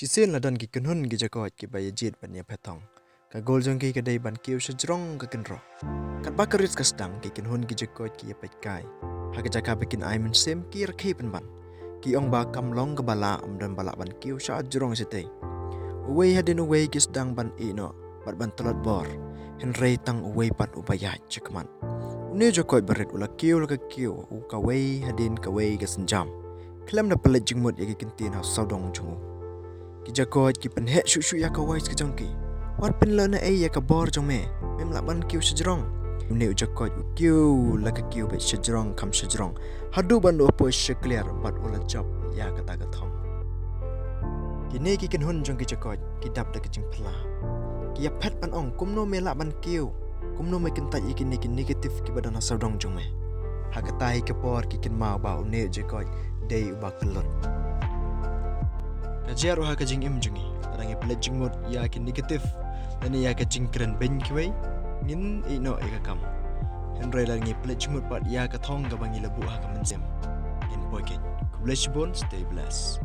Chisil na dan ki kunhun ki jakoid ki baya jit ban ya petong. Ka gol jong ki kadai ban kiu sejrong ka kenro. Kat bakarit ka sedang ki kunhun ki jakoid ki ya pet kai. Ha ka jaka bikin ai men sem ki rakhi pen ban. Ki ong ba kam long ka bala am dan bala ban kiu sha jrong sitei. Uwei hadin uwei ki sedang ban ino bat ban telat bor. Henrei tang uwei pat upaya cekman. Uni jakoid berit ula kiu la ka kiu u ka wei hadin ka wei ka senjam. Kelam na pelet jengmut ya ki kentin ha saudong jungu. Ki jakoid ki pen hek shu ya ka wais ke jongki. Wat pen la na ya ka bor jong me. Mem la ban kiu sejrong. Uni jakoid u kiu la ka kiu bet sejrong kam sejrong. Hadu ban do po clear bat ula job ya kata ka thom. Kini ki ken hun jong ki jakoid ki dap da ki jing pla. Ki ya pet ban ong kumno me la ban kiu. Kumno me ken tai ki negatif ki badan ha saudong jong me. Ha ka tai ke por ki ken mau ba uni jakoid dei u ba kelot. Kajiar ha ka jing im jungi adangi pelet jingmut ya ki negatif dan ya ka jing kren ben kiwei ngin ino e ka kam henry la ngi pelet jingmut pat ya ka thong ka bangi labu ha ka menzem in poiket ku bless you bon stay blessed.